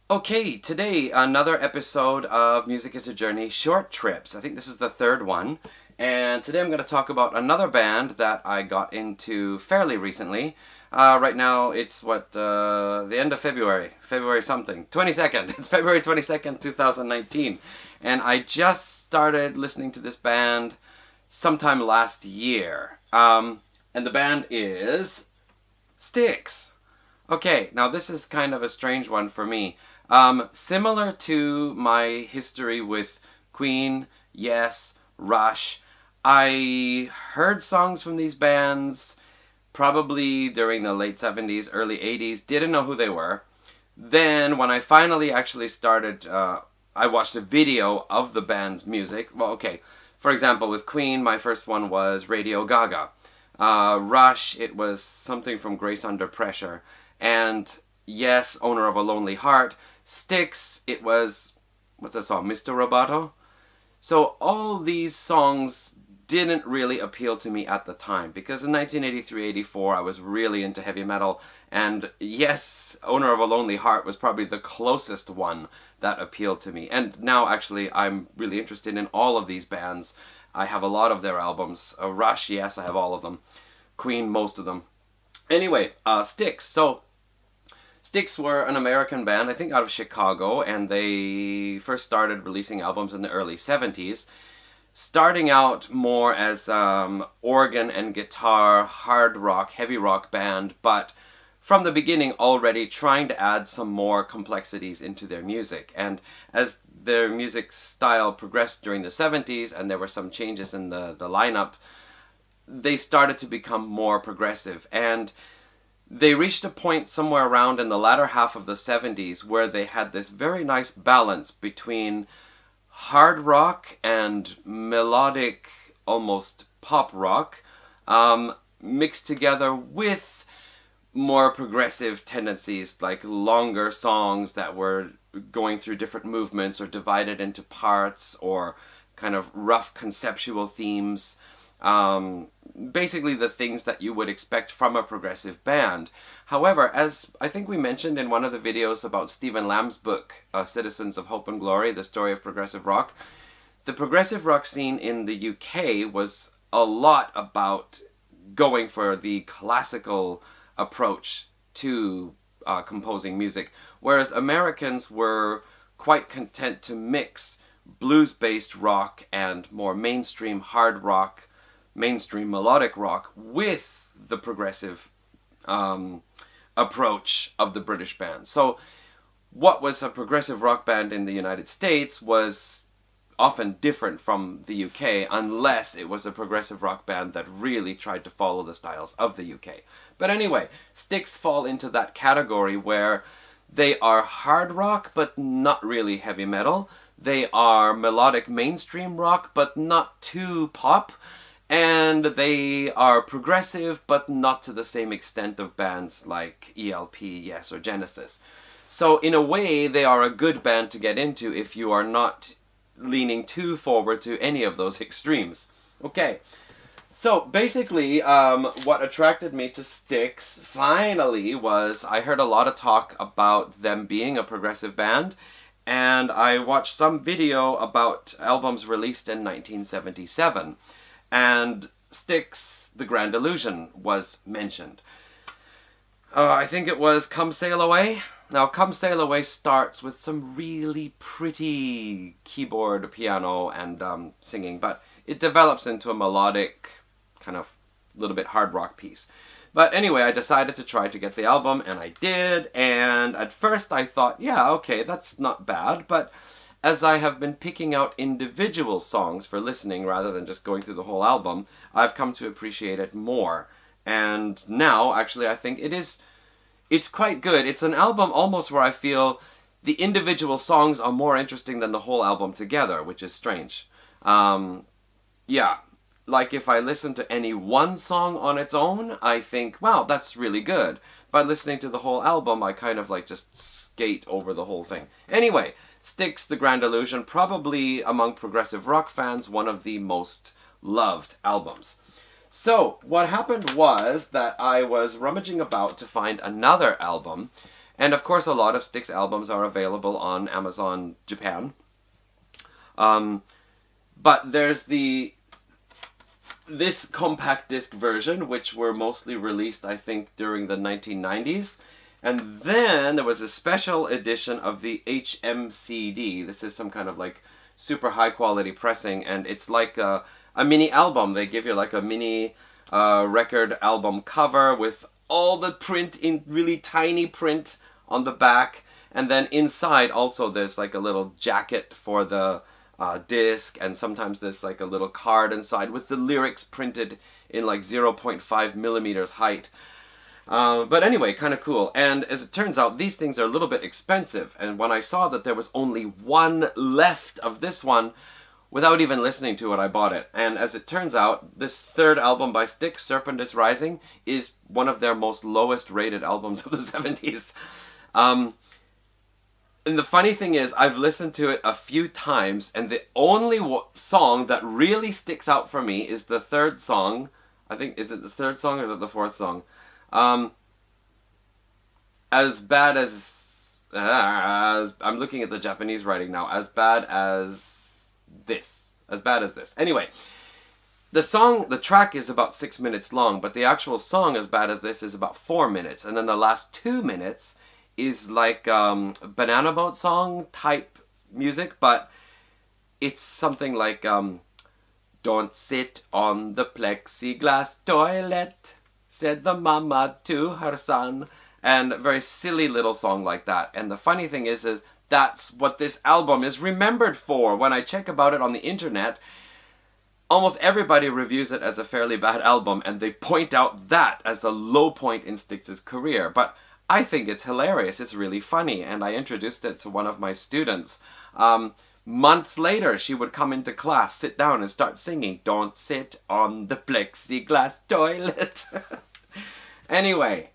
Okay, today another episode of Music is a Journey Short Trips. I think this is the third one. And today I'm going to talk about another band that I got into fairly recently. Right now it's the end of February something, 22nd. It's February 22nd, 2019. And I just started listening to this band sometime last year. And the band is Styx. Okay, now this is kind of a strange one for me. Similar to my history with Queen, Yes, Rush, I heard songs from these bands probably during the late 70s, early 80s, didn't know who they were. Then when I finally actually started, I watched a video of the band's music. Well, okay, for example, with Queen, my first one was Radio Gaga. Rush, it was something from Grace Under Pressure. And Yes, Owner of a Lonely Heart. Styx, it was, what's that song, Mr. Roboto? So all these songs didn't really appeal to me at the time, because in 1983-84 I was really into heavy metal, and Yes, Owner of a Lonely Heart was probably the closest one that appealed to me. And now actually I'm really interested in all of these bands. I have a lot of their albums. Rush, yes, I have all of them. Queen, most of them. Anyway, Styx. So Styx were an American band, I think out of Chicago, and they first started releasing albums in the early 70s, starting out more as organ and guitar, hard rock, heavy rock band, but from the beginning already trying to add some more complexities into their music. And as their music style progressed during the 70s and there were some changes in the lineup, they started to become more progressive. And they reached a point somewhere around in the latter half of the 70s where they had this very nice balance between hard rock and melodic, almost pop rock, mixed together with more progressive tendencies, like longer songs that were going through different movements or divided into parts, or kind of rough conceptual themes. Basically the things that you would expect from a progressive band. However, as I think we mentioned in one of the videos about Stephen Lamb's book, Citizens of Hope and Glory, The Story of Progressive Rock, the progressive rock scene in the UK was a lot about going for the classical approach to composing music, whereas Americans were quite content to mix blues-based rock and more mainstream hard rock, mainstream melodic rock with the progressive approach of the British band. So what was a progressive rock band in the United States was often different from the UK, unless it was a progressive rock band that really tried to follow the styles of the UK. But anyway, Styx fall into that category where they are hard rock but not really heavy metal. They are melodic mainstream rock but not too pop. And they are progressive, but not to the same extent of bands like ELP, Yes, or Genesis. So in a way, they are a good band to get into if you are not leaning too forward to any of those extremes. Okay, so basically, what attracted me to Styx, finally, was I heard a lot of talk about them being a progressive band, and I watched some video about albums released in 1977. And Styx, The Grand Illusion, was mentioned. I think it was Come Sail Away. Now, Come Sail Away starts with some really pretty keyboard, piano, and singing, but it develops into a melodic, kind of little bit hard rock piece. But anyway, I decided to try to get the album, and I did, and at first I thought, yeah, okay, that's not bad, but as I have been picking out individual songs for listening rather than just going through the whole album, I've come to appreciate it more. And now, actually, I think it's quite good. It's an album almost where I feel the individual songs are more interesting than the whole album together, which is strange. Yeah, like if I listen to any one song on its own, I think, wow, that's really good. But listening to the whole album, I kind of like just skate over the whole thing. Anyway, Styx, The Grand Illusion, probably among progressive rock fans, one of the most loved albums. So, what happened was that I was rummaging about to find another album, And of course, a lot of Styx albums are available on Amazon Japan. But there's this compact disc version, which were mostly released, I think, during the 1990s. And then there was a special edition of the HMCD. This is some kind of like super high quality pressing, and it's like a mini album. They give you like a mini record album cover with all the print in really tiny print on the back. And then inside also there's like a little jacket for the disc, and sometimes there's like a little card inside with the lyrics printed in like 0.5 millimeters height. But anyway, kind of cool. And as it turns out, these things are a little bit expensive. And when I saw that there was only one left of this one, without even listening to it, I bought it. And as it turns out, this third album by Styx, Serpent is Rising, is one of their most lowest rated albums of the 70s. And the funny thing is, I've listened to it a few times, and the only song that really sticks out for me is the third song. I think, is it the third song or is it the fourth song? As bad as I'm looking at the Japanese writing now. As bad as this. Anyway, the track is about 6 minutes long, but the actual song, As Bad as This, is about 4 minutes, and then the last 2 minutes is like Banana Boat song type music, but it's something like don't sit on the plexiglass toilet, said the mama to her son, and a very silly little song like that. And the funny thing is that's what this album is remembered for. When I check about it on the internet, almost everybody reviews it as a fairly bad album, and they point out that as the low point in Styx's career. But I think it's hilarious. It's really funny, and I introduced it to one of my students. Months later, she would come into class, sit down, and start singing, "Don't sit on the plexiglass toilet." Anyway,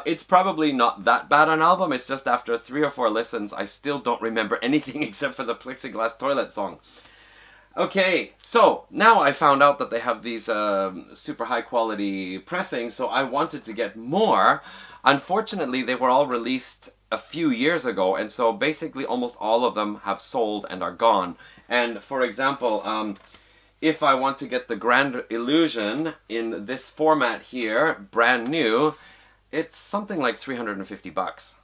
it's probably not that bad an album. It's just after 3 or 4 listens, I still don't remember anything except for the plexiglass toilet song. Okay, so now I found out that they have these super high quality pressings, so I wanted to get more. Unfortunately, they were all released a few years ago, and so basically almost all of them have sold and are gone. And for example, if I want to get the Grand Illusion in this format here, brand new, it's something like $350.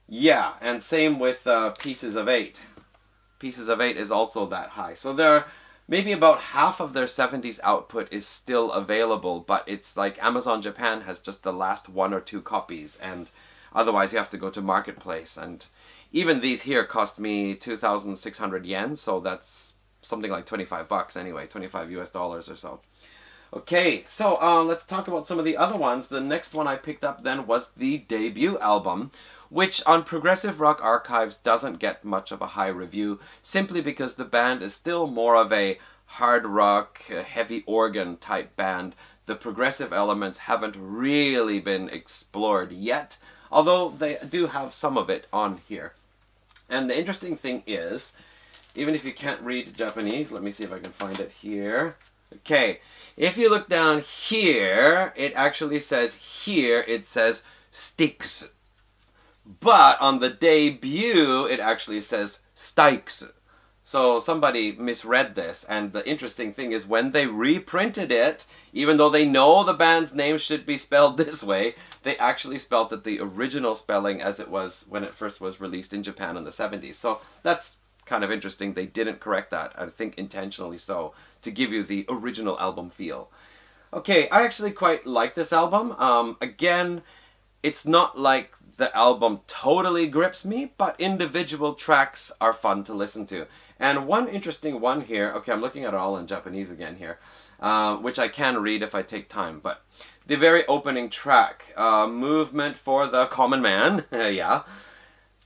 Yeah, and same with Pieces of 8. Pieces of 8 is also that high. So they're maybe about half of their 70s output is still available, but it's like Amazon Japan has just the last 1 or 2 copies, and otherwise you have to go to Marketplace. And even these here cost me 2,600 yen, so that's something like $25 anyway, $25 US or so. Okay, so let's talk about some of the other ones. The next one I picked up then was the debut album, which on Progressive Rock Archives doesn't get much of a high review, simply because the band is still more of a hard rock, heavy organ type band. The progressive elements haven't really been explored yet, although they do have some of it on here. And the interesting thing is, even if you can't read Japanese, let me see if I can find it here. Okay, if you look down here, it actually says Styx. But on the debut, it actually says Styx. So somebody misread this, and the interesting thing is when they reprinted it, even though they know the band's name should be spelled this way, they actually spelled it the original spelling as it was when it first was released in Japan in the 70s. So that's kind of interesting. They didn't correct that, I think intentionally so, to give you the original album feel. Okay, I actually quite like this album. Again, it's not like the album totally grips me, but individual tracks are fun to listen to. And one interesting one here, okay, I'm looking at it all in Japanese again here, which I can read if I take time, but the very opening track, Movement for the Common Man, yeah,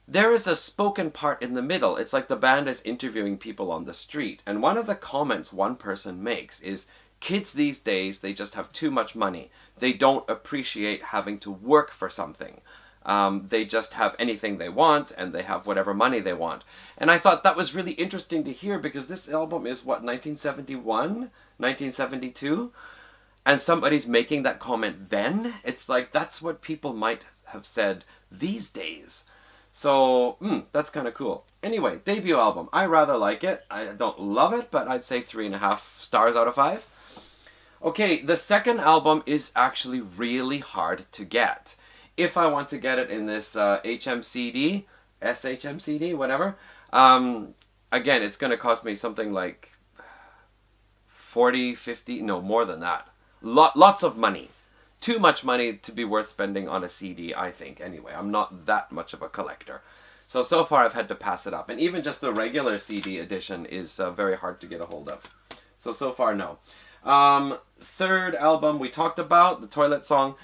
there is a spoken part in the middle. It's like the band is interviewing people on the street, and one of the comments one person makes is, kids these days, they just have too much money. They don't appreciate having to work for something. They just have anything they want, and they have whatever money they want. And I thought that was really interesting to hear, because this album is, what, 1971? 1972? And somebody's making that comment then? It's like, that's what people might have said these days. So, that's kind of cool. Anyway, debut album. I rather like it. I don't love it, but I'd say 3.5 stars out of 5. Okay, the second album is actually really hard to get. If I want to get it in this HMCD, SHMCD, whatever, again, it's going to cost me something like 40, 50, no, more than that. Lots of money. Too much money to be worth spending on a CD, I think, anyway. I'm not that much of a collector. So far I've had to pass it up. And even just the regular CD edition is very hard to get a hold of. So far, no. Third album we talked about, the Toilet Song.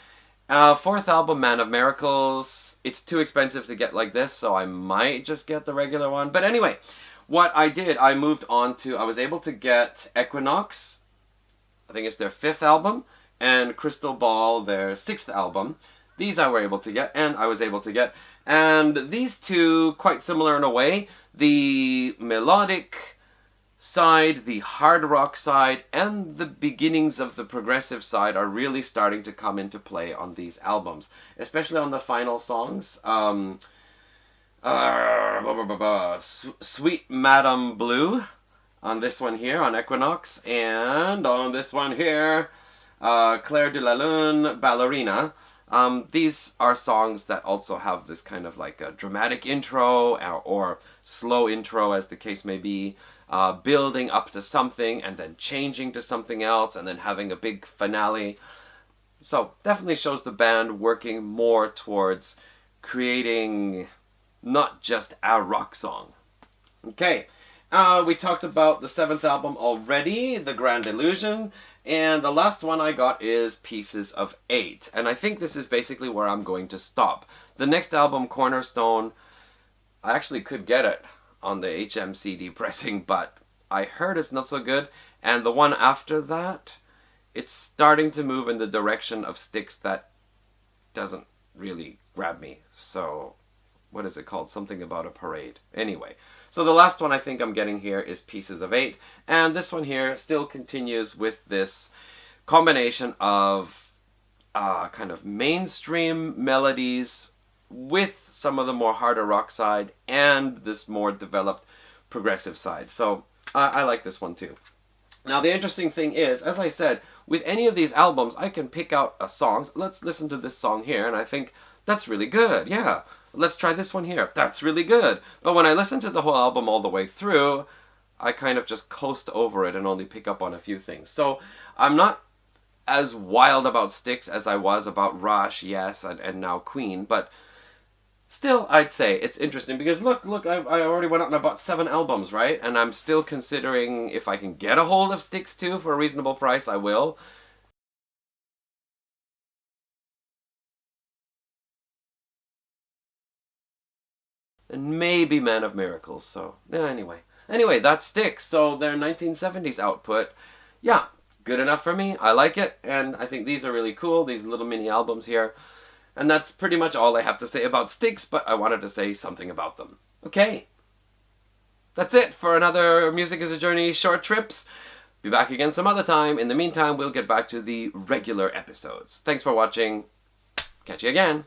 Fourth album, Man of Miracles. It's too expensive to get like this, so I might just get the regular one. But anyway, what I did, I moved on to, I was able to get Equinox, I think it's their 5th album, and Crystal Ball, their 6th album. These I were able to get, and I was able to get. And these two, quite similar in a way. The melodic side, the hard rock side, and the beginnings of the progressive side are really starting to come into play on these albums. Especially on the final songs. Sweet Madame Blue on this one here, on Equinox. And on this one here, Claire de la Lune, Ballerina. These are songs that also have this kind of like a dramatic intro or slow intro, as the case may be, building up to something and then changing to something else and then having a big finale. So definitely shows the band working more towards creating not just a rock song. Okay, we talked about the 7th album already, The Grand Illusion. And the last one I got is Pieces of 8. And I think this is basically where I'm going to stop. The next album, Cornerstone, I actually could get it on the HMCD pressing, but I heard it's not so good. And the one after that, it's starting to move in the direction of Styx that doesn't really grab me. So, what is it called? Something about a parade. Anyway. So the last one I think I'm getting here is Pieces of 8. And this one here still continues with this combination of kind of mainstream melodies with some of the more harder rock side and this more developed progressive side. So I like this one too. Now the interesting thing is, as I said, with any of these albums I can pick out a song. Let's listen to this song here and I think that's really good. Yeah. Let's try this one here. That's really good. But when I listen to the whole album all the way through, I kind of just coast over it and only pick up on a few things. So I'm not as wild about Styx as I was about Rush, yes, and now Queen. But still, I'd say it's interesting because look, I already went out and I bought 7 albums, right? And I'm still considering if I can get a hold of Styx 2 for a reasonable price, I will. And maybe Man of Miracles. So, yeah, anyway, that's Styx. So their 1970s output, yeah, good enough for me. I like it, and I think these are really cool, these little mini albums here. And that's pretty much all I have to say about Styx, but I wanted to say something about them. Okay. That's it for another Music is a Journey short trips. Be back again some other time. In the meantime, we'll get back to the regular episodes. Thanks for watching. Catch you again.